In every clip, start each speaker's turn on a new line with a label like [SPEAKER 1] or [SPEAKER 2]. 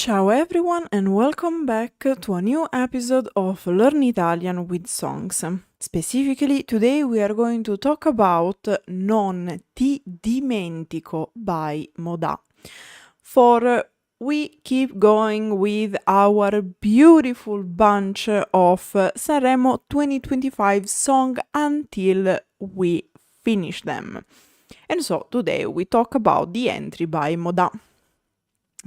[SPEAKER 1] Ciao everyone and welcome back to a new episode of Learn Italian with Songs. Specifically, today we are going to talk about Non ti dimentico by Modà. For we keep going with our beautiful bunch of Sanremo 2025 song until we finish them. And so today we talk about the entry by Modà.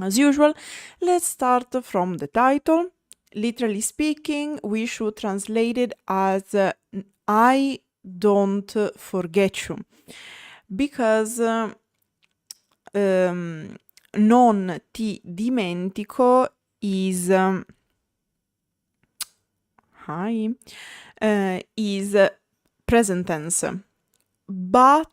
[SPEAKER 1] As usual, let's start from the title. Literally speaking, we should translate it as I don't forget you. Because non ti dimentico is present tense. But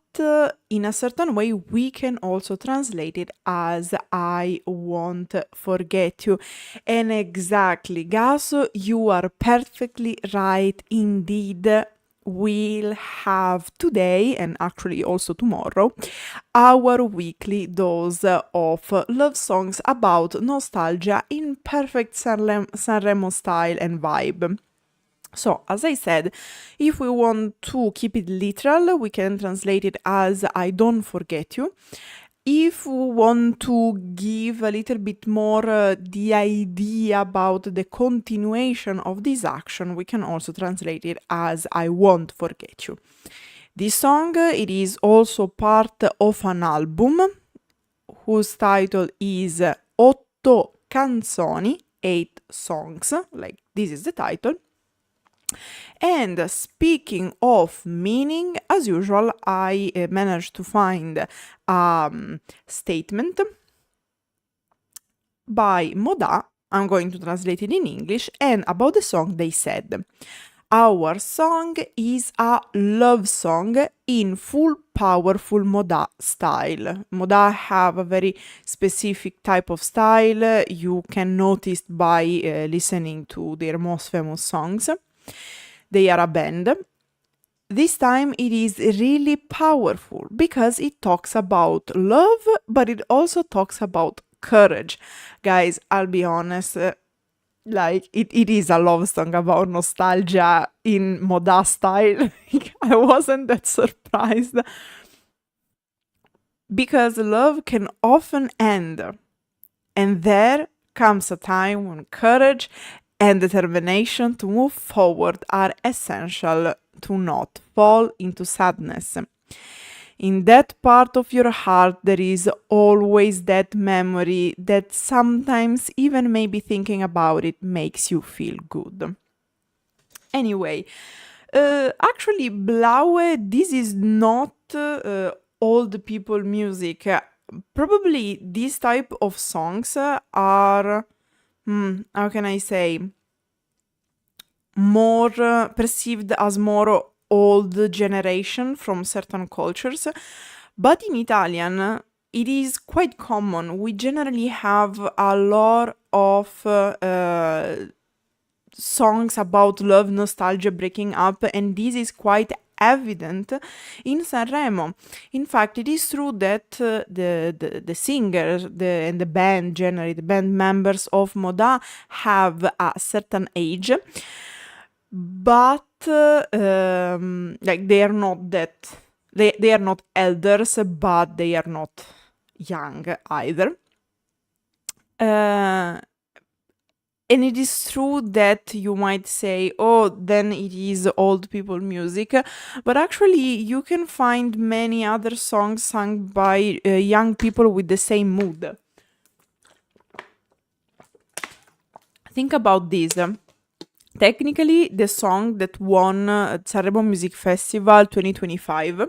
[SPEAKER 1] in a certain way, we can also translate it as I won't forget you. And exactly, Gaso, you are perfectly right indeed. We'll have today, and actually also tomorrow, our weekly dose of love songs about nostalgia in perfect Sanremo style and vibe. So, as I said, if we want to keep it literal, we can translate it as I don't forget you. If we want to give a little bit more the idea about the continuation of this action, we can also translate it as I won't forget you. This song, it is also part of an album whose title is Otto canzoni, 8 songs, like this is the title. And speaking of meaning, as usual, I managed to find a statement by Modà. I'm going to translate it in English, and about the song they said, our song is a love song in full powerful Modà style. Modà have a very specific type of style you can notice by listening to their most famous songs. They are a band. This time it is really powerful because it talks about love, but it also talks about courage. Guys, I'll be honest, it is a love song about nostalgia in Modà style. I wasn't that surprised. Because love can often end. And there comes a time when courage and determination to move forward are essential to not fall into sadness. In that part of your heart, there is always that memory that sometimes even maybe thinking about it makes you feel good. Anyway, actually, Blaue, this is not old people music. Probably this type of songs are how can I say, more perceived as more old generation from certain cultures. But in Italian, it is quite common. We generally have a lot of songs about love, nostalgia, breaking up, and this is quite evident in Sanremo. In fact, it is true that the singers and the band, generally the band members of Modà, have a certain age, but like they are not that they are not elders, but they are not young either. And it is true that you might say, oh, then it is old people music. But actually, you can find many other songs sung by young people with the same mood. Think about this. Technically, the song that won Sanremo Music Festival 2025,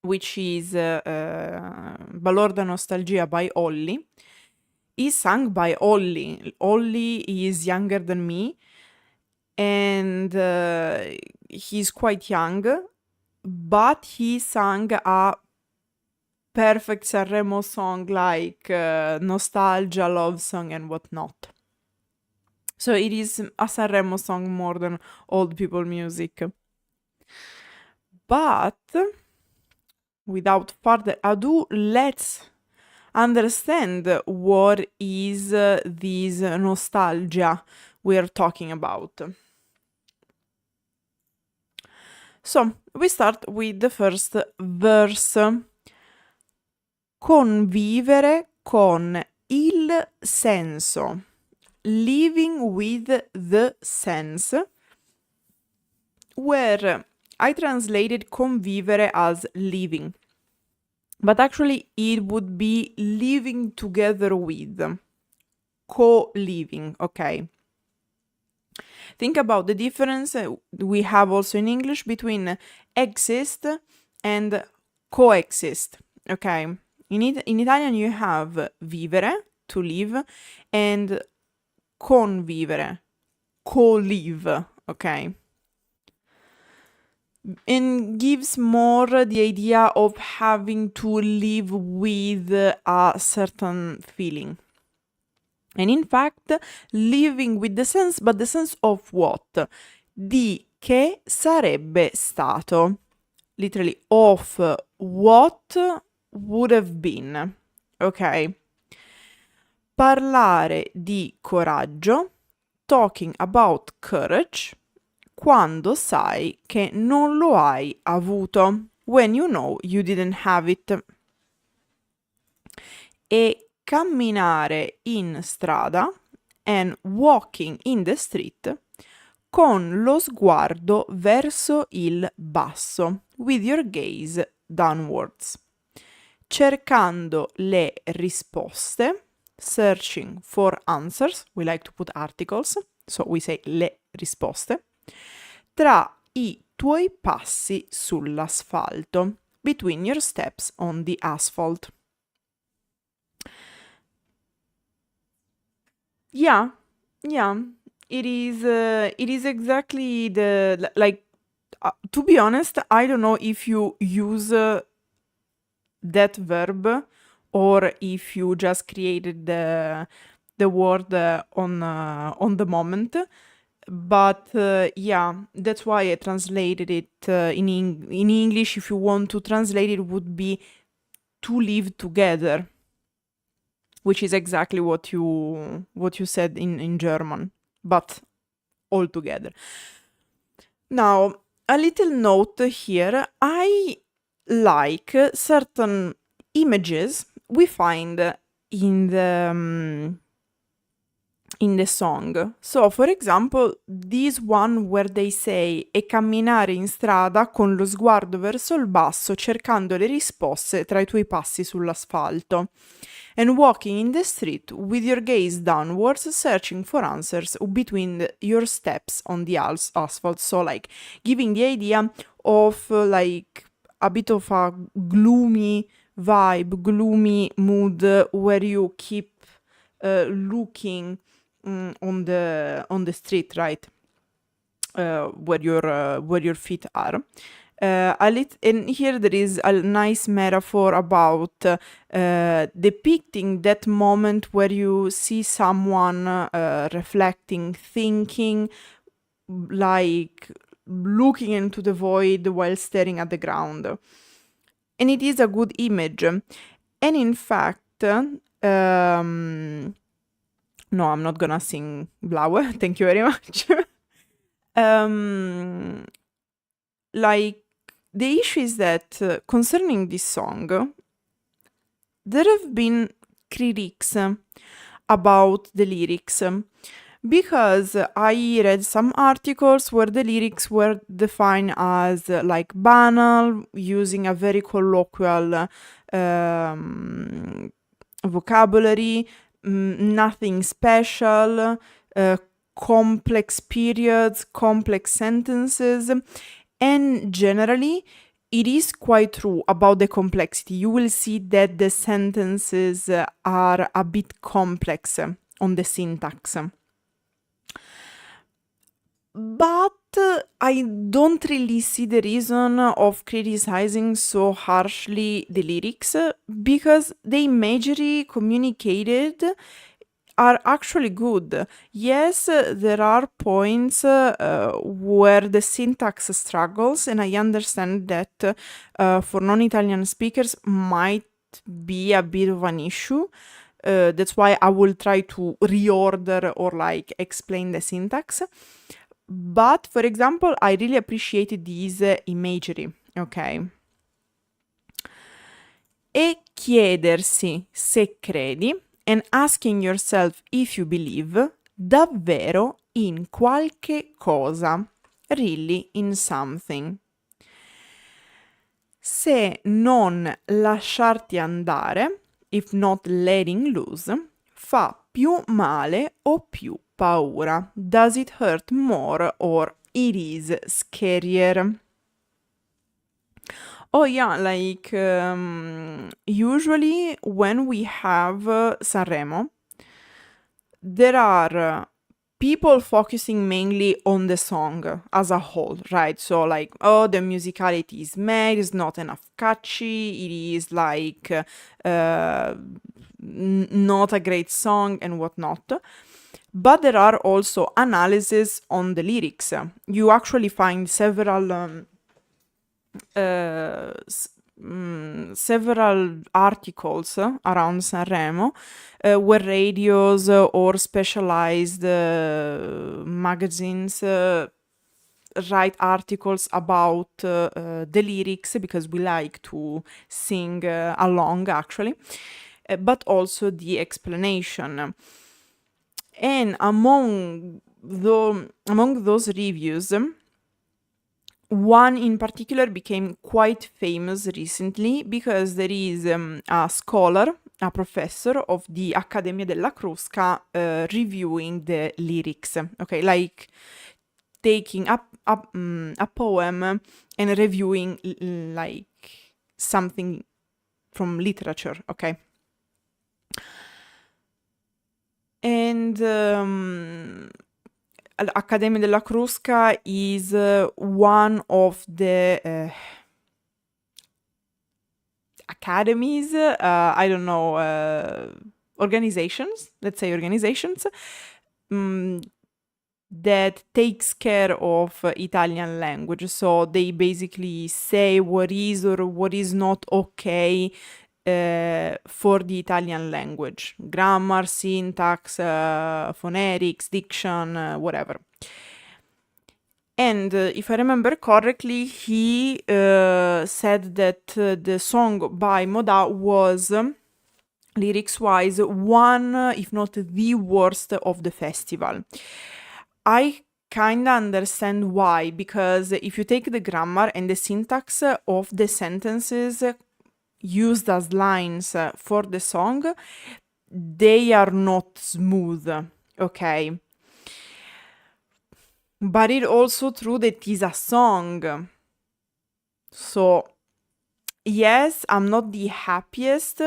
[SPEAKER 1] which is Valor da Nostalgia by Olli, is sung by Olli. Olli is younger than me, and he's quite young, but he sang a perfect Sanremo song like nostalgia, love song, and whatnot. So it is a Sanremo song more than old people music. But without further ado, let's understand what is this nostalgia we are talking about. So, we start with the first verse. Convivere con il senso. Living with the sense, where I translated convivere as living, but actually it would be living together with, co-living, okay? Think about the difference we have also in English between exist and coexist, okay? In Italian you have vivere, to live, and convivere, co-live, okay? And gives more the idea of having to live with a certain feeling. And in fact, living with the sense, but the sense of what? Di che sarebbe stato. Literally, of what would have been. Ok? Parlare di coraggio, talking about courage, quando sai che non lo hai avuto, when you know you didn't have it. E camminare in strada, and walking in the street, con lo sguardo verso il basso, with your gaze downwards. Cercando le risposte, searching for answers, we like to put articles, so we say le risposte, tra i tuoi passi sull'asfalto, between your steps on the asphalt. Yeah, it is exactly the, like, to be honest, I don't know if you use that verb or if you just created the word on the moment. But yeah, that's why I translated it in English. If you want to translate it, would be to live together, which is exactly what you said in German, but all together. Now, a little note here. I like certain images we find in the song. So, for example, this one where they say e camminare in strada con lo sguardo verso il basso, cercando le risposte tra i tuoi passi sull'asfalto. And walking in the street with your gaze downwards, searching for answers between your steps on the asphalt. So, like, giving the idea of, like, a bit of a gloomy vibe, gloomy mood, where you keep looking on the street, right? Where your feet are. And here there is a nice metaphor about depicting that moment where you see someone reflecting, thinking, like looking into the void while staring at the ground. And it is a good image. And in fact, no, I'm not gonna sing Blaue, thank you very much. Like, the issue is that concerning this song, there have been critiques about the lyrics, because I read some articles where the lyrics were defined as like banal, using a very colloquial vocabulary, nothing special, complex periods, complex sentences. And generally, it is quite true about the complexity. You will see that the sentences are a bit complex on the syntax. But I don't really see the reason of criticizing so harshly the lyrics, because the imagery communicated are actually good. Yes, there are points where the syntax struggles, and I understand that for non-Italian speakers might be a bit of an issue. That's why I will try to reorder or like explain the syntax. But for example, I really appreciated this imagery, ok? E chiedersi se credi, and asking yourself if you believe, davvero in qualche cosa, really in something. Se non lasciarti andare, if not letting loose, fa più male o più paura? Does it hurt more or it is scarier? Oh yeah, like usually when we have Sanremo, there are people focusing mainly on the song as a whole, right? So like, oh, the musicality is meh, it's not enough catchy, it is like not a great song and whatnot. But there are also analyses on the lyrics. You actually find several several articles around Sanremo where radios or specialized magazines write articles about the lyrics, because we like to sing along actually, but also the explanation. And among those reviews, one in particular became quite famous recently because there is a scholar, a professor of the Accademia della Crusca reviewing the lyrics, okay, like taking a poem and reviewing like something from literature, okay? And Accademia della Crusca is one of the academies, I don't know, organizations, let's say organizations, that takes care of Italian language. So they basically say what is or what is not okay for the Italian language. Grammar, syntax, phonetics, diction, whatever. And if I remember correctly, he said that the song by Modà was, lyrics-wise, one, if not the worst of the festival. I kinda understand why, because if you take the grammar and the syntax of the sentences used as lines for the song, they are not smooth, okay? But it's also true that it is a song. So, yes, I'm not the happiest,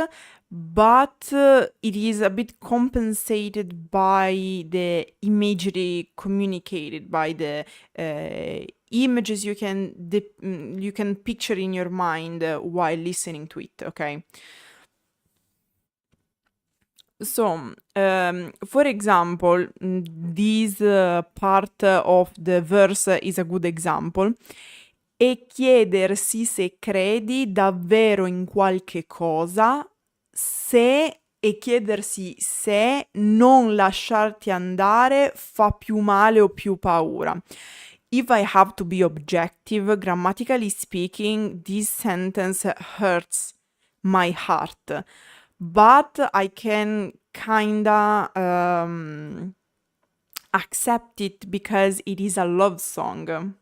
[SPEAKER 1] but it is a bit compensated by the imagery communicated, by the images you can picture in your mind while listening to it, okay? So, for example, this part of the verse is a good example. E chiedersi se credi davvero in qualche cosa, se e chiedersi se non lasciarti andare fa più male o più paura. If I have to be objective, grammatically speaking, this sentence hurts my heart. But I can kinda accept it because it is a love song.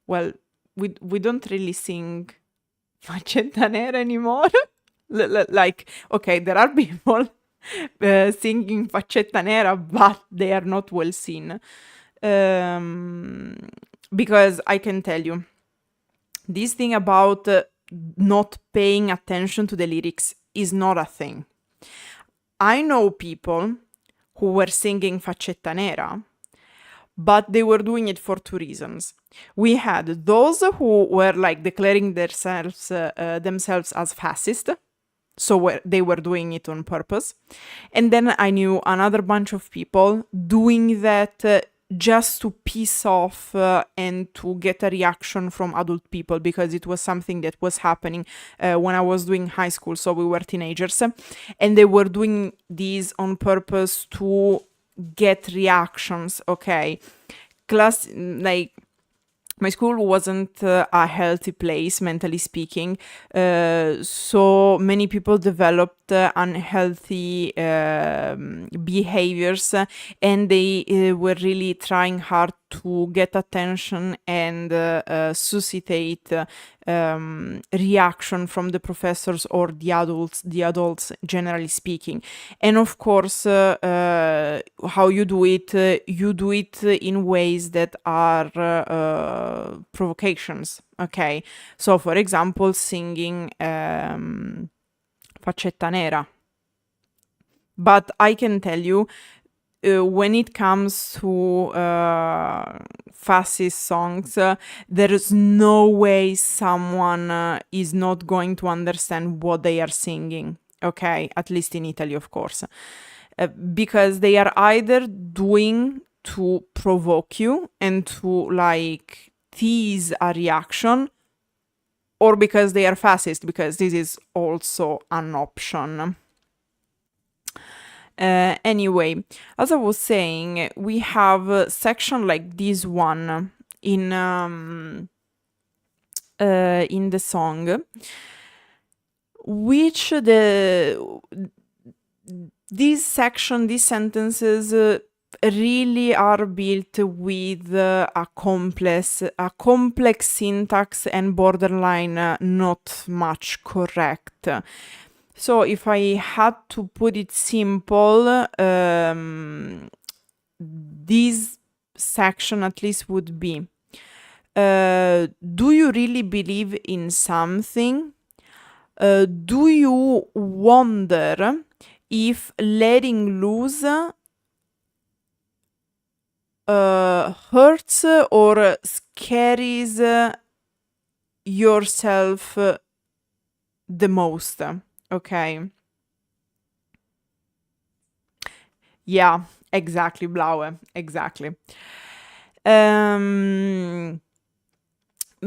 [SPEAKER 1] Well, we don't really sing Faccetta Nera anymore. Like, okay, there are people singing Faccetta Nera, but they are not well seen. Because I can tell you, this thing about not paying attention to the lyrics is not a thing. I know people who were singing Faccetta Nera, but they were doing it for two reasons. We had those who were like declaring themselves as fascist, so they were doing it on purpose. And then I knew another bunch of people doing that just to piss off and to get a reaction from adult people, because it was something that was happening when I was doing high school. So we were teenagers, and they were doing this on purpose to get reactions. Okay, like, my school wasn't a healthy place, mentally speaking. So many people developed unhealthy behaviors, and they were really trying hard to get attention and suscitate reaction from the professors or the adults, generally speaking. And of course, how you do it in ways that are provocations. Okay, so for example, singing Faccetta Nera. But I can tell you, when it comes to fascist songs, there is no way someone is not going to understand what they are singing. Okay, at least in Italy, of course, because they are either doing to provoke you and to like tease a reaction, or because they are fascist, because this is also an option. Anyway, as I was saying, we have a section like this one in the song, which these sentences really are built with a complex syntax and borderline not much correct. So if I had to put it simple, this section at least would be, do you really believe in something? Do you wonder if letting loose hurts or scares yourself the most? Okay. Yeah, exactly, Blaue, exactly.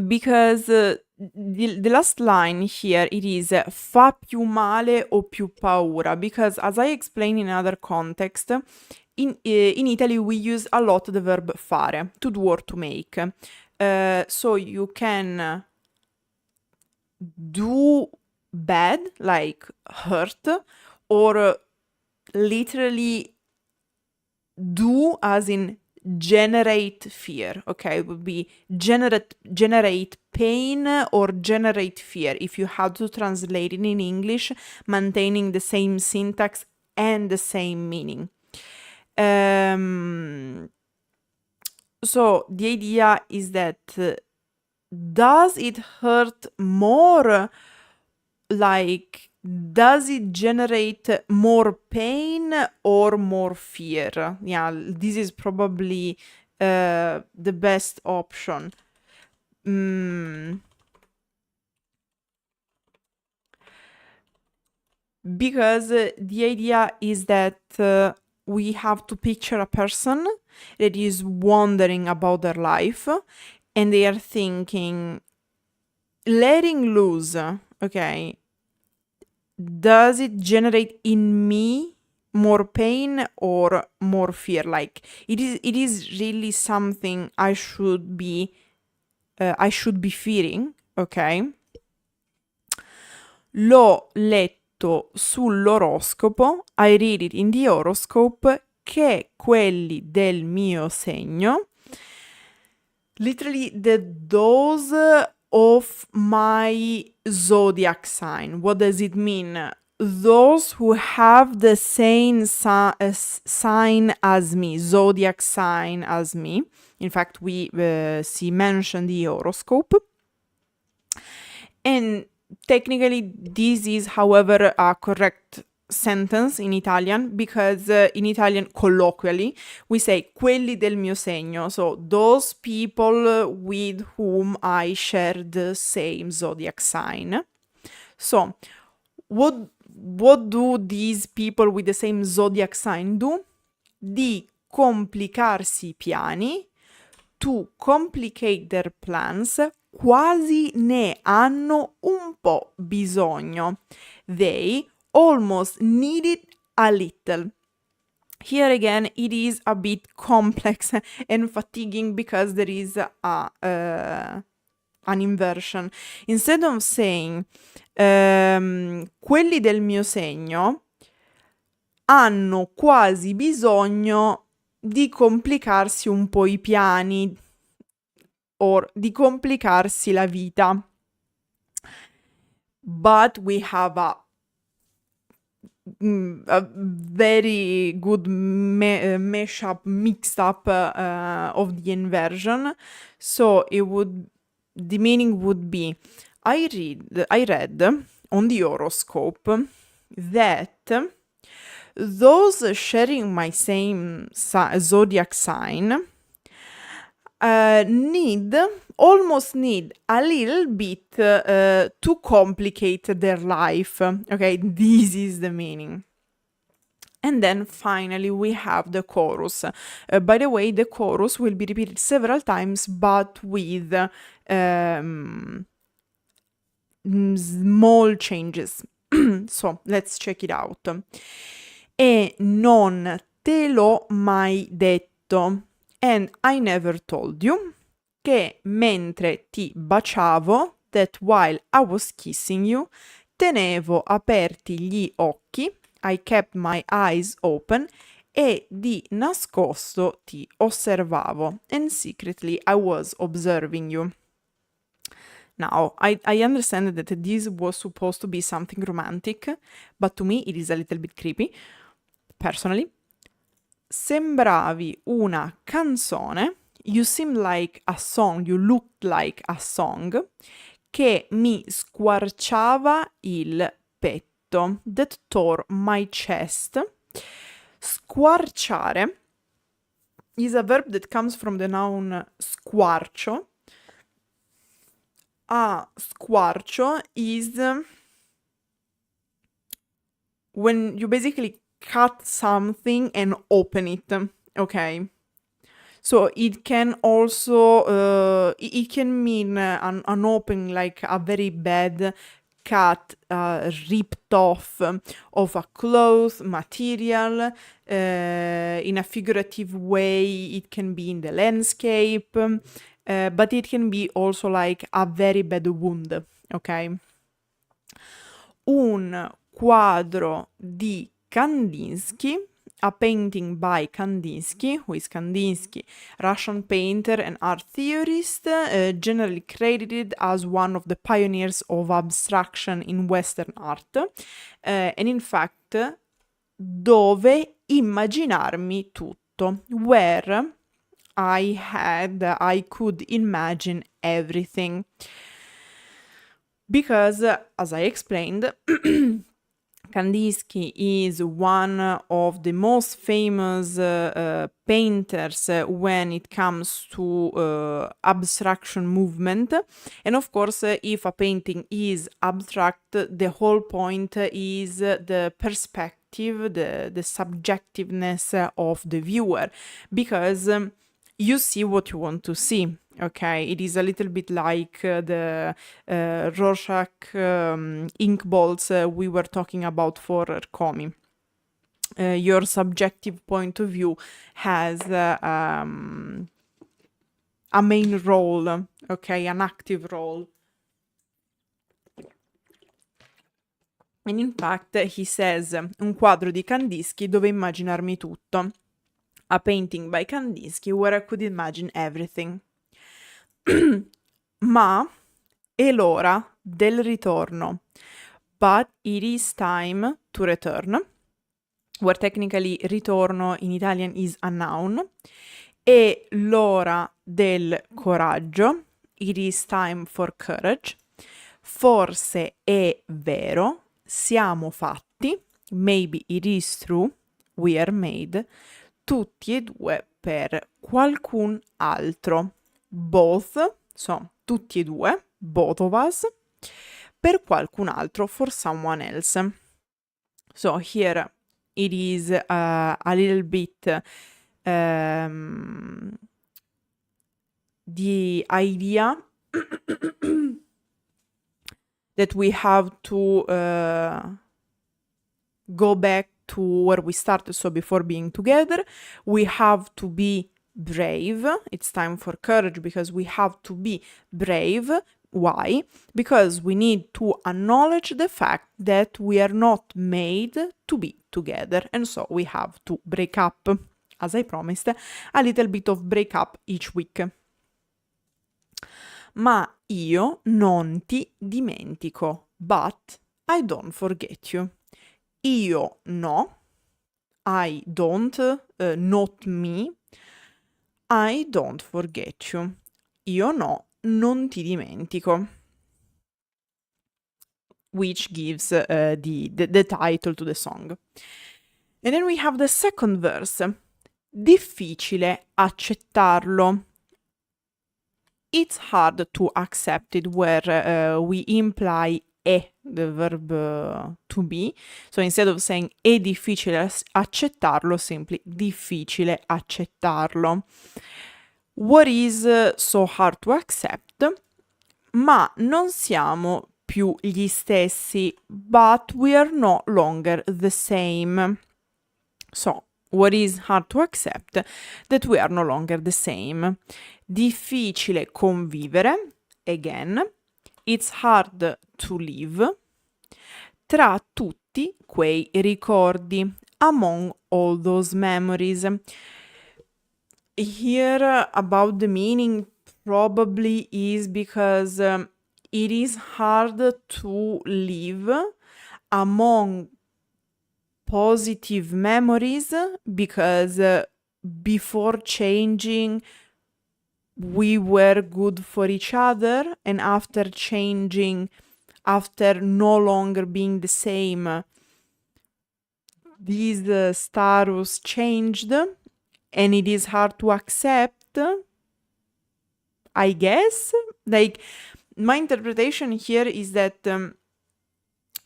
[SPEAKER 1] Because the last line here, it is fa più male o più paura, because as I explained in another context, in Italy we use a lot the verb fare, to do or to make. So you can do bad, like hurt, or literally do as in generate fear. Okay, it would be generate pain or generate fear if you had to translate it in English, maintaining the same syntax and the same meaning. So the idea is that does it hurt more? Like, does it generate more pain or more fear? Yeah, this is probably the best option. Because the idea is that we have to picture a person that is wondering about their life, and they are thinking, letting loose, okay, does it generate in me more pain or more fear? Like, it is really something I should be fearing, ok? L'ho letto sull'oroscopo, I read it in the horoscope, che quelli del mio segno, literally the dose of my zodiac sign. What does it mean? Those who have the same sign as me, zodiac sign as me. In fact, we see mentioned the horoscope. And technically, this is, however, a correct sentence in Italian, because in Italian, colloquially, we say quelli del mio segno, so those people with whom I share the same zodiac sign. So, what do these people with the same zodiac sign do? Di complicarsi i piani, to complicate their plans, quasi ne hanno un po' bisogno. They almost need it a little. Here again, it is a bit complex and fatiguing because there is an inversion. Instead of saying quelli del mio segno hanno quasi bisogno di complicarsi un po' i piani o di complicarsi la vita. But we have a very good mashup, mixed up of the inversion. So the meaning would be, I read on the horoscope that those sharing my same zodiac sign almost need a little bit to complicate their life. Okay, this is the meaning. And then finally we have the chorus. By the way, the chorus will be repeated several times, but with small changes. So let's check it out. E non te l'ho mai detto. And I never told you che mentre ti baciavo, that while I was kissing you, tenevo aperti gli occhi, I kept my eyes open, e di nascosto ti osservavo, and secretly I was observing you. Now, I understand that this was supposed to be something romantic, but to me it is a little bit creepy, personally. Sembravi una canzone, you seem like a song, you looked like a song, che mi squarciava il petto, that tore my chest. Squarciare is a verb that comes from the noun squarcio. A squarcio is when you basically cut something and open it, okay? So it can also, it can mean an open, like a very bad cut, ripped off of a cloth material. In a figurative way, it can be in the landscape, but it can be also like a very bad wound, okay? Un quadro di Kandinsky, a painting by Kandinsky, who is Kandinsky, Russian painter and art theorist, generally credited as one of the pioneers of abstraction in Western art, and in fact, dove immaginarmi tutto, where I could imagine everything. Because, as I explained, Kandinsky is one of the most famous painters when it comes to abstraction movement. And of course, if a painting is abstract, the whole point is the perspective, the subjectiveness of the viewer, because you see what you want to see. Okay, it is a little bit like the Rorschach ink balls we were talking about for Komi. Your subjective point of view has a main role, okay, an active role. And in fact, he says, un quadro di Kandinsky dove immaginarmi tutto. A painting by Kandinsky where I could imagine everything. Ma è l'ora del ritorno. But it is time to return, where technically ritorno in Italian is a noun. È l'ora del coraggio. It is time for courage. Forse è vero. Siamo fatti. Maybe it is true. We are made. Tutti e due per qualcun altro. Both, so tutti e due, both of us, per qualcun altro, for someone else. So here it is a little bit the idea that we have to go back to where we started, so before being together, we have to be brave. It's time for courage because we have to be brave. Why? Because we need to acknowledge the fact that we are not made to be together, and so we have to break up. As I promised, a little bit of break up each week. Ma io non ti dimentico, but I don't forget you. Io no, I don't, not me, I don't forget you. Io no, non ti dimentico. Which gives the title to the song. And then we have the second verse. Difficile accettarlo. It's hard to accept it, where we imply the verb to be. So instead of saying è difficile accettarlo, simply difficile accettarlo. What is so hard to accept? Ma non siamo più gli stessi, but we are no longer the same. So, what is hard to accept? That we are no longer the same. Difficile convivere, again. It's hard to live. Tra tutti quei ricordi, among all those memories. Here, about the meaning, probably is because it is hard to live among positive memories, because before changing we were good for each other, and after changing, after no longer being the same, this status changed, and it is hard to accept, I guess. Like, my interpretation here is that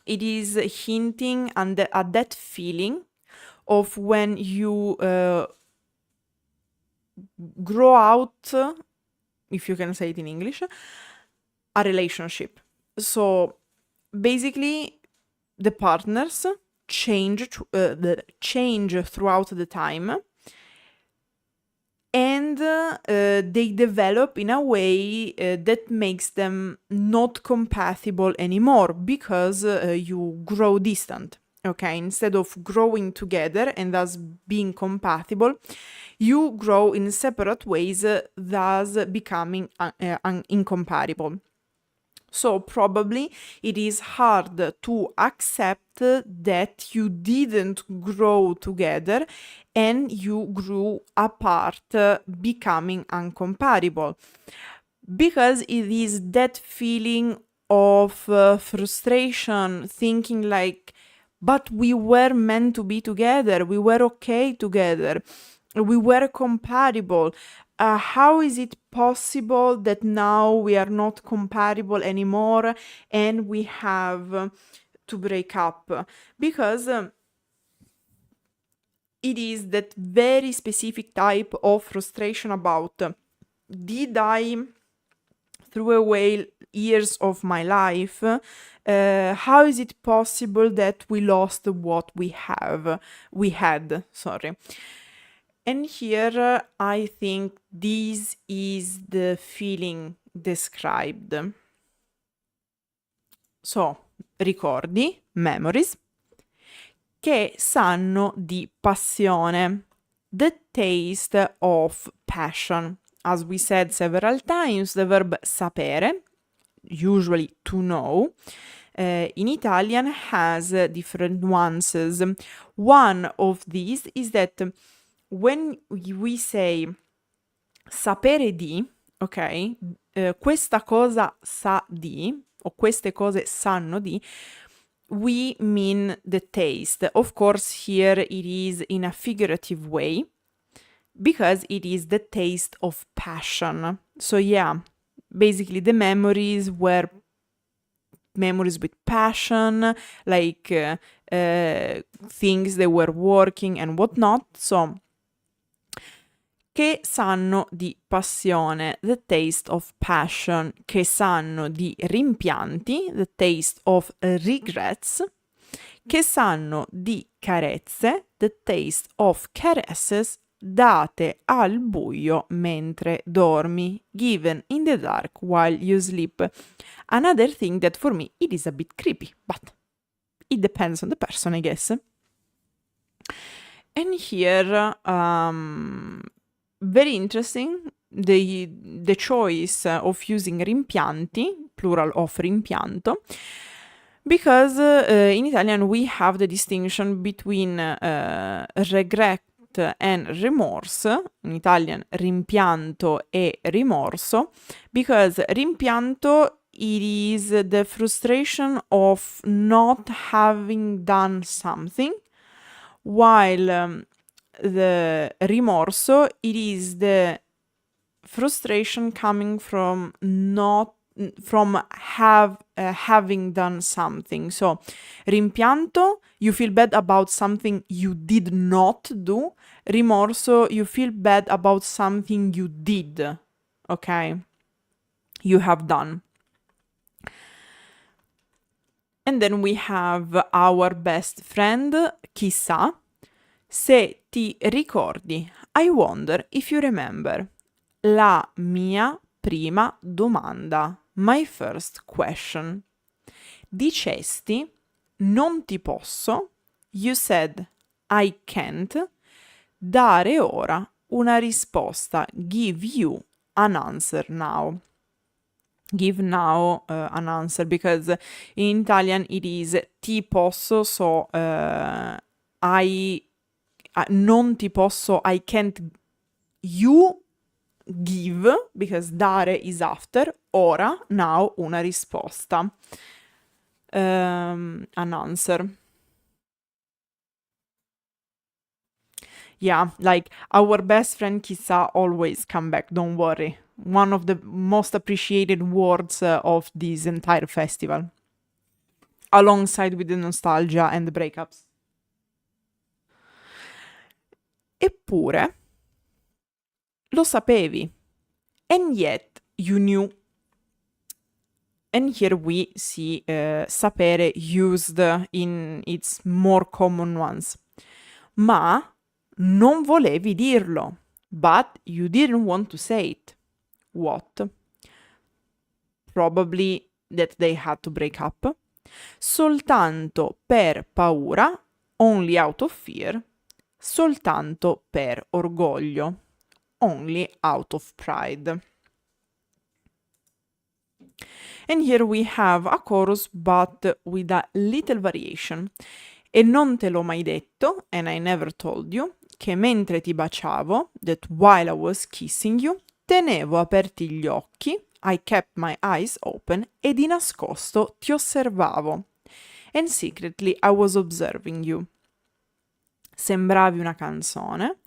[SPEAKER 1] it is hinting at that feeling of when you grow out, if you can say it in English, a relationship. So basically, the partners change throughout the time, and they develop in a way that makes them not compatible anymore, because you grow distant. Okay, instead of growing together and thus being compatible, you grow in separate ways, thus becoming incompatible. So probably it is hard to accept that you didn't grow together and you grew apart, becoming incompatible. Because it is that feeling of frustration, thinking like, but we were meant to be together, we were okay together, we were compatible. How is it possible that now we are not compatible anymore and we have to break up? Because it is that very specific type of frustration about, did I throw away years of my life? How is it possible that we lost what we had? And here I think this is the feeling described. So, ricordi, memories, che sanno di passione, the taste of passion. As we said several times, the verb sapere, usually to know, in Italian has different nuances. One of these is that when we say sapere di, ok, questa cosa sa di, o queste cose sanno di, we mean the taste. Of course, here it is in a figurative way, because it is the taste of passion. So yeah, basically the memories were memories with passion, like things that were working and whatnot. So che sanno di passione, the taste of passion, che sanno di rimpianti, the taste of regrets, che sanno di carezze, the taste of caresses, date al buio mentre dormi, given in the dark while you sleep. Another thing that for me it is a bit creepy, but it depends on the person, I guess. And here, very interesting, the choice of using rimpianti, plural of rimpianto, because in Italian we have the distinction between regret and remorse, in Italian rimpianto e rimorso, because rimpianto it is the frustration of not having done something, while the rimorso it is the frustration coming from having done something. So rimpianto, you feel bad about something you did not do. Rimorso, you feel bad about something you did, okay? You have done. And then we have our best friend, chissà. Se ti ricordi, I wonder if you remember. La mia prima domanda, my first question. Dicesti, non ti posso, you said, I can't, dare ora una risposta, give you an answer now. Give now an answer, because in Italian it is ti posso, so non ti posso, I can't, you give, because dare is after, ora, now, una risposta, an answer. Yeah, like our best friend chissà always come back, don't worry. One of the most appreciated words of this entire festival, alongside with the nostalgia and the breakups. Eppure, lo sapevi, and yet you knew. And here we see sapere used in its more common ones. Ma non volevi dirlo, but you didn't want to say it. What? Probably that they had to break up. Soltanto per paura, only out of fear. Soltanto per orgoglio, only out of pride. And here we have a chorus, but with a little variation. E non te l'ho mai detto, and I never told you, che mentre ti baciavo, that while I was kissing you, tenevo aperti gli occhi, I kept my eyes open, e di nascosto ti osservavo. And secretly I was observing you. Sembravi una canzone,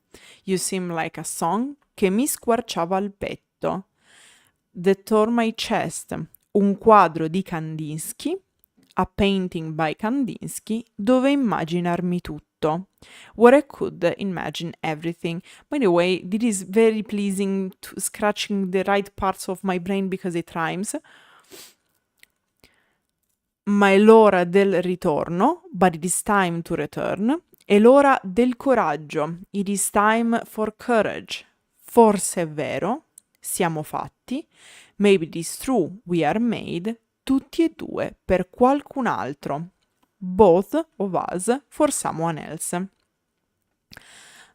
[SPEAKER 1] you seem like a song, che mi squarciava il petto. That tore my chest, un quadro di Kandinsky, a painting by Kandinsky, dove immaginarmi tutto. Where I could imagine everything. By the way, this is very pleasing, to scratching the right parts of my brain because it rhymes. Ma è l'ora del ritorno, but it is time to return. È l'ora del coraggio, it is time for courage. Forse è vero, siamo fatti. Maybe it is true, we are made. Tutti e due per qualcun altro. Both of us for someone else.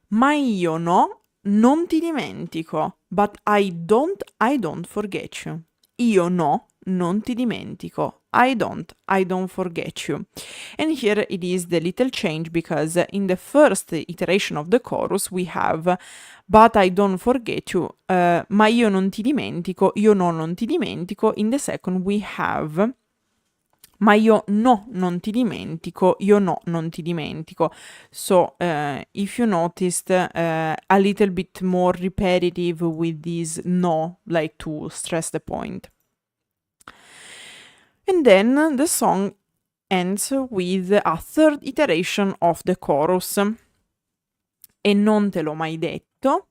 [SPEAKER 1] Ma io no, non ti dimentico. But I don't forget you. Io no, non ti dimentico. I don't forget you. And here it is the little change, because in the first iteration of the chorus we have but I don't forget you, ma io non ti dimentico, io no, non ti dimentico. In the second we have ma io no, non ti dimentico, io no, non ti dimentico. So, if you noticed, a little bit more repetitive with this no, like to stress the point. And then the song ends with a third iteration of the chorus. E non te l'ho mai detto,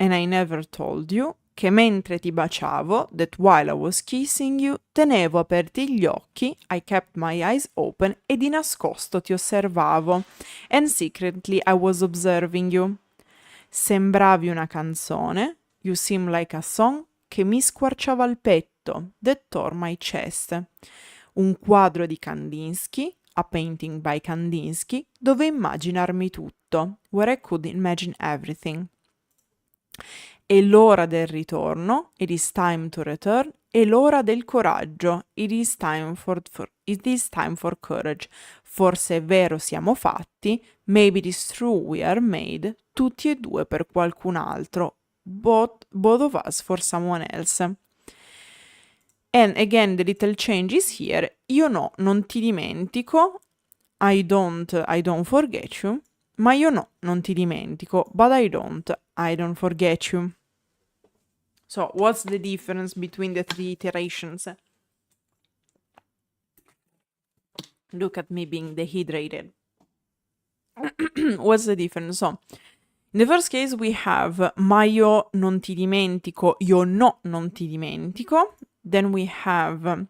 [SPEAKER 1] and I never told you, che mentre ti baciavo, that while I was kissing you, tenevo aperti gli occhi, I kept my eyes open e di nascosto ti osservavo, and secretly I was observing you. Sembravi una canzone, you seem like a song, che mi squarciava il petto, that tore my chest. Un quadro di Kandinsky, a painting by Kandinsky, dove immaginarmi tutto, where I could imagine everything. È l'ora del ritorno, it is time to return, è l'ora del coraggio, it is time for courage. Forse è vero siamo fatti, maybe it is true we are made, tutti e due per qualcun altro, both of us for someone else. And again, the little change is here. Io no, non ti dimentico. I don't forget you. Ma io no, non ti dimentico. But I don't forget you. So, what's the difference between the three iterations? Look at me being dehydrated. What's the difference? So, in the first case we have ma io non ti dimentico, io no non ti dimentico. Then we have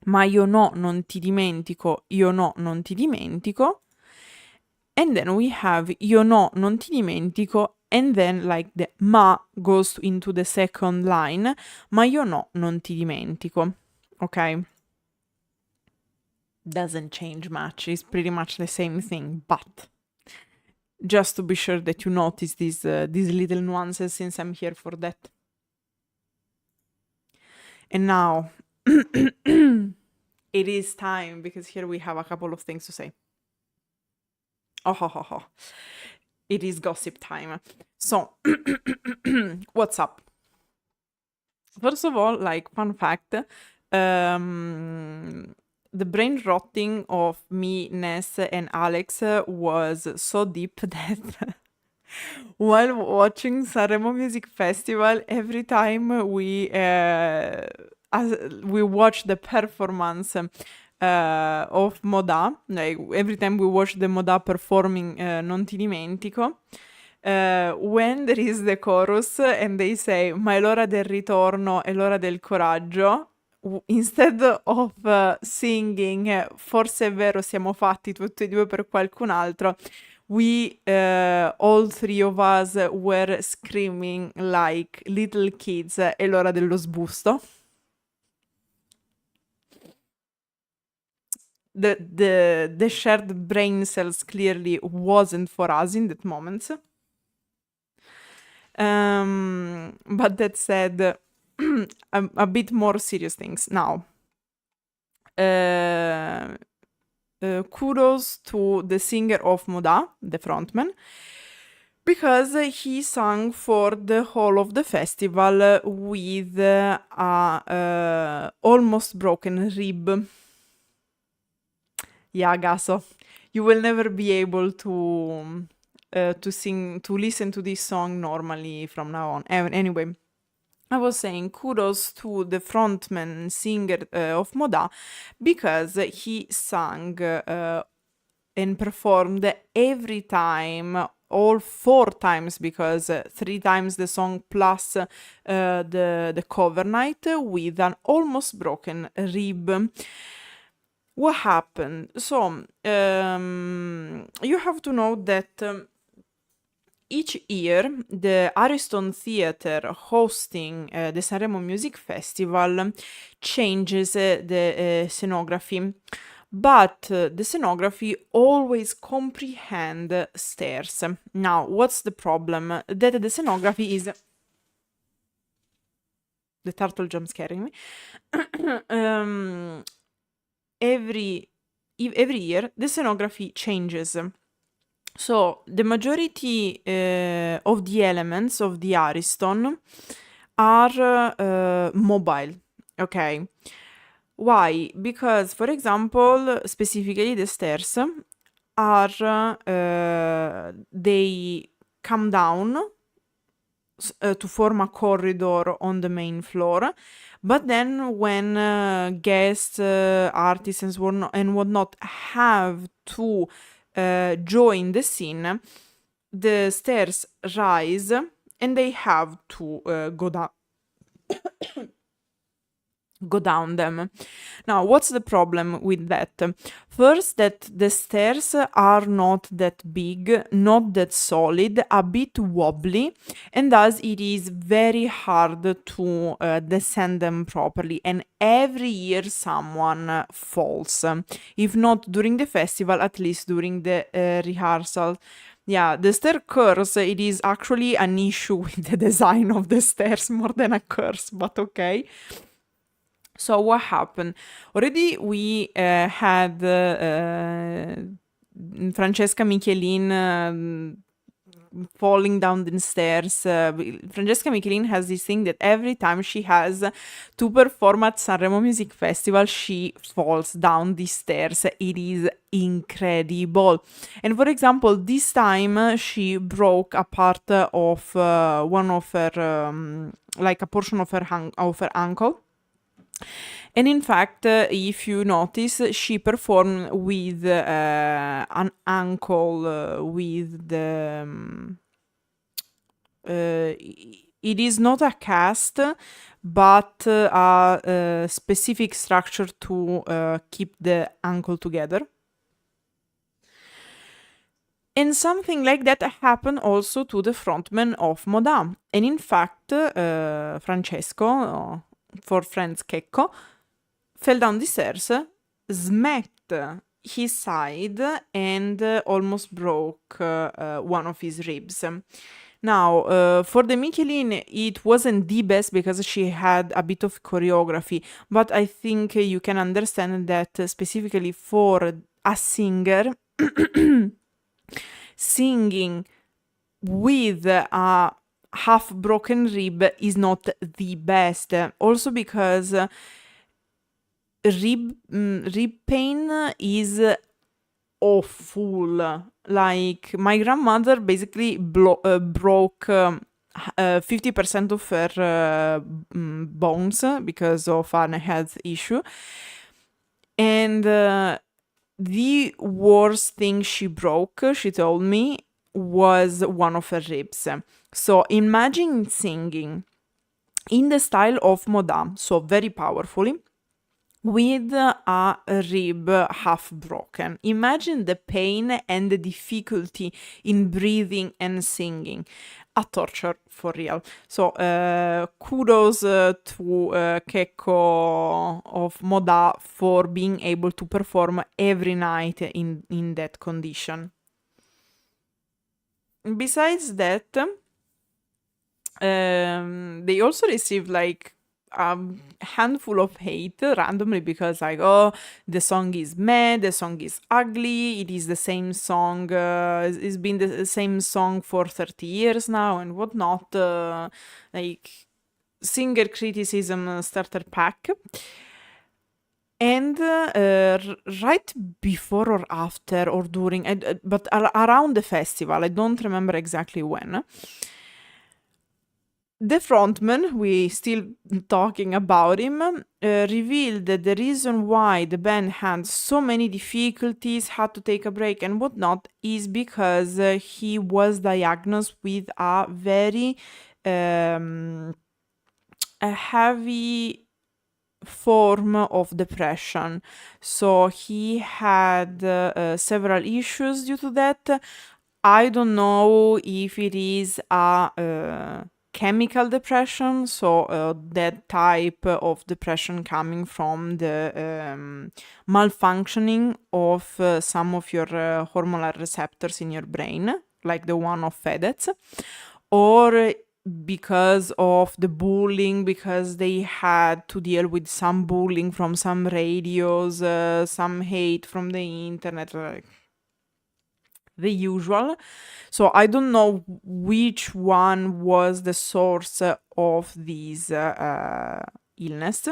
[SPEAKER 1] ma io no non ti dimentico, io no non ti dimentico. And then we have io no non ti dimentico, and then like the ma goes into the second line, ma io no non ti dimentico. Okay? Doesn't change much, it's pretty much the same thing, but just to be sure that you notice these little nuances, since I'm here for that. And now, it is time, because here we have a couple of things to say. Oh. It is gossip time. So, what's up? First of all, like, fun fact, the brain rotting of me, Ness, and Alex was so deep that while watching Sanremo Music Festival, every time we watch the performance of Modà, like every time we watch the Modà performing Non ti dimentico, when there is the chorus and they say ma è l'ora del ritorno, è l'ora del coraggio, instead of singing forse è vero siamo fatti tutti e due per qualcun altro, we all three of us were screaming like little kids, è l'ora dello sbusto. The shared brain cells clearly wasn't for us in that moment. But that said, a bit more serious things now. Kudos to the singer of Modà, the frontman, because he sang for the whole of the festival with a almost broken rib. Yeah, Gaso, you will never be able to listen to this song normally from now on. Anyway, I was saying kudos to the frontman singer of Modà, because he sang and performed every time, all 4 times, because 3 times the song plus the cover night, with an almost broken rib. What happened? So, you have to know that each year the Ariston Theatre hosting the Sanremo Music Festival changes the scenography, but the scenography always comprehend stairs. Now, what's the problem? That the scenography is... The turtle jump scaring me. Every year the scenography changes. So the majority of the elements of the Ariston are mobile, okay? Why? Because, for example, specifically the stairs are, they come down to form a corridor on the main floor. But then when guests, artists and whatnot have to join the scene, the stairs rise and they have to go down them. Now, what's the problem with that? First, that the stairs are not that big, not that solid, a bit wobbly, and thus it is very hard to descend them properly. And every year someone falls. If not during the festival, at least during the rehearsal. Yeah, the stair curse, it is actually an issue with the design of the stairs more than a curse, but okay. So what happened? Already we had Francesca Michelin falling down the stairs. Francesca Michelin has this thing that every time she has to perform at Sanremo Music Festival, she falls down the stairs. It is incredible. And for example, this time she broke a part of one of her, like a portion of her ankle. And in fact, if you notice, she performed with an ankle with the. It is not a cast, but a specific structure to keep the ankle together. And something like that happened also to the frontman of Modà. And in fact, Francesco, for friends Checco, fell down the stairs, smacked his side, and almost broke one of his ribs. Now, for the Michelin, it wasn't the best because she had a bit of choreography, but I think you can understand that specifically for a singer, singing with a half broken rib is not the best. Also because rib pain is awful. Like my grandmother basically broke 50% of her bones because of an health issue. And the worst thing she broke, she told me, was one of her ribs. So imagine singing in the style of Modà, so very powerfully, with a rib half broken. Imagine the pain and the difficulty in breathing and singing. A torture for real. So kudos to Checco of Modà for being able to perform every night in that condition. Besides that, they also received like a handful of hate randomly because like, oh, the song is meh, the song is ugly, it is the same song, it's been the same song for 30 years now and whatnot, like singer criticism starter pack. And right before or after or during, but around the festival, I don't remember exactly when, the frontman, we still talking about him, revealed that the reason why the band had so many difficulties, had to take a break and whatnot, is because he was diagnosed with a very a heavy form of depression. So he had several issues due to that. I don't know if it is a chemical depression, so that type of depression coming from the malfunctioning of some of your hormonal receptors in your brain, like the one of Fedez, or because of the bullying, because they had to deal with some bullying from some radios, some hate from the internet, like the usual. So I don't know which one was the source of this illness,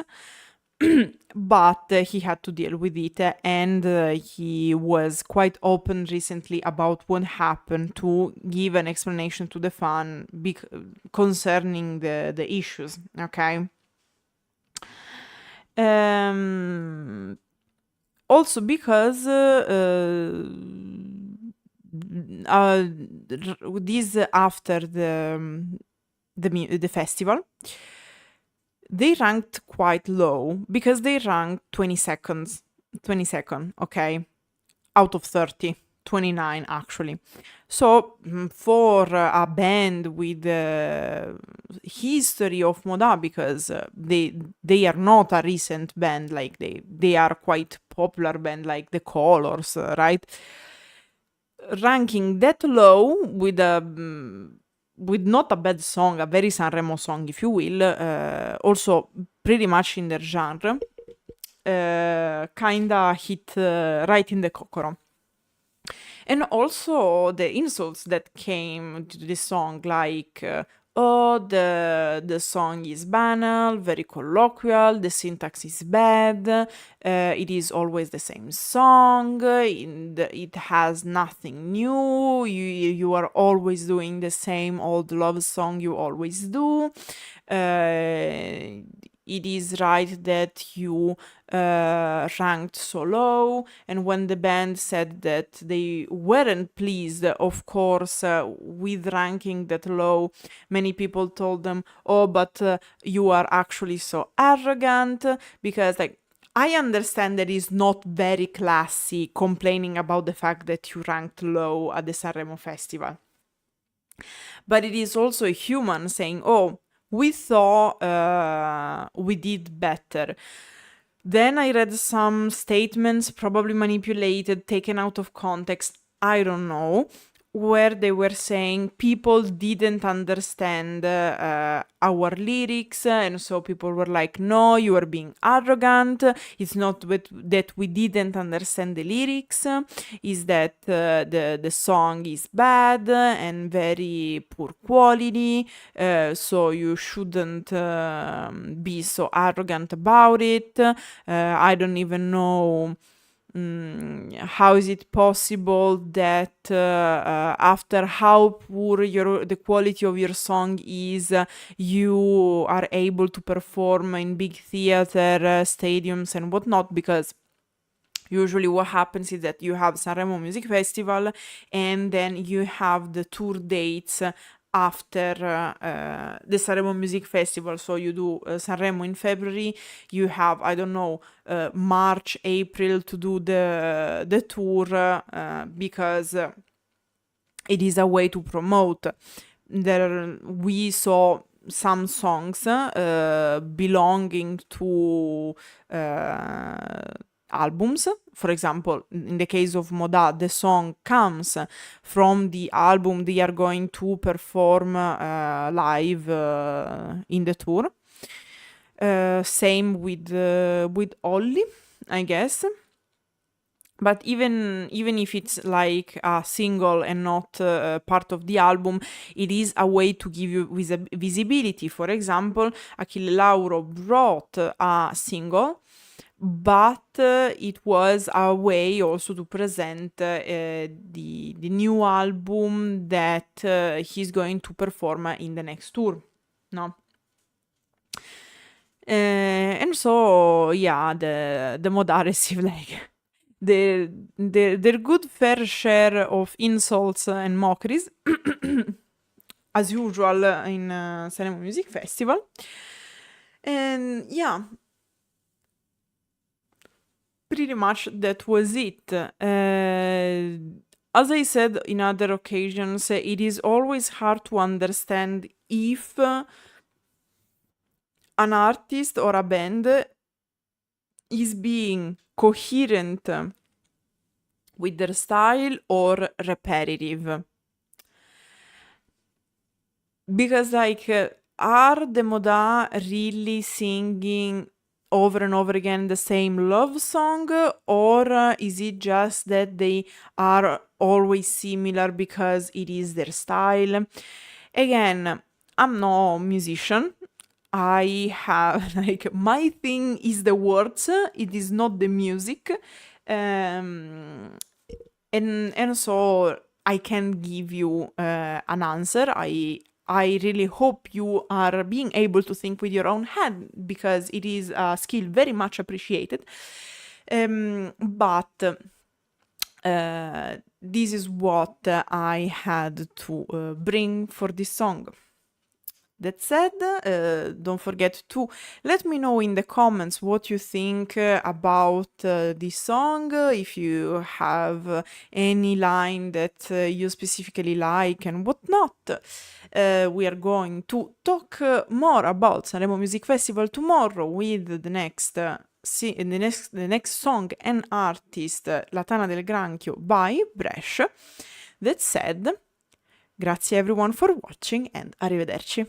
[SPEAKER 1] but he had to deal with it, and he was quite open recently about what happened to give an explanation to the fan concerning the issues, okay? Also because this after the festival, they ranked quite low because they ranked 22nd, okay, out of 30, 29 actually. So for a band with the history of Modà, because they are not a recent band, like they are quite popular band like the Colors, right? Ranking that low with not a bad song, a very Sanremo song, if you will, also pretty much in their genre, kinda hit right in the kokoro. And also the insults that came to this song, like, oh, the song is banal, very colloquial, the syntax is bad, it is always the same song, it has nothing new, you are always doing the same old love song you always do. It is right that you ranked so low, and when the band said that they weren't pleased, of course, with ranking that low, many people told them, oh, but you are actually so arrogant, because like, I understand that it's not very classy complaining about the fact that you ranked low at the Sanremo Festival. But it is also a human saying, oh, we thought we did better. Then I read some statements, probably manipulated, taken out of context, I don't know, where they were saying people didn't understand our lyrics, and so people were like, no, you are being arrogant, it's not that we didn't understand the lyrics, is that the song is bad and very poor quality, so you shouldn't be so arrogant about it. I don't even know how is it possible that after how poor the quality of your song is, you are able to perform in big theater, stadiums and whatnot, because usually what happens is that you have Sanremo Music Festival and then you have the tour dates after the Sanremo Music Festival. So you do Sanremo in February, you have, I don't know, March, April to do the tour, because it is a way to promote. We saw some songs belonging to albums. For example, in the case of Modà, the song comes from the album they are going to perform live in the tour. Same with Olli, I guess. But even if it's like a single and not part of the album, it is a way to give you visibility. For example, Achille Lauro brought a single, but it was a way also to present the new album that he's going to perform in the next tour, no? And so, yeah, the Modà received like their good fair share of insults and mockeries, as usual in Sanremo Music Festival. And yeah, pretty much that was it. As I said in other occasions, it is always hard to understand if an artist or a band is being coherent with their style or repetitive. Because, like, are the Modà really singing over and over again the same love song, or is it just that they are always similar because it is their style? Again, I'm no musician. I have like my thing is the words, it is not the music, and so I can give you an answer. I really hope you are being able to think with your own head, because it is a skill very much appreciated. But this is what I had to bring for this song. That said, don't forget to let me know in the comments what you think about this song, if you have any line that you specifically like and whatnot. We are going to talk more about Sanremo Music Festival tomorrow with the next the next song and artist, La Tana del Granchio by Bresh. That said, grazie everyone for watching and arrivederci.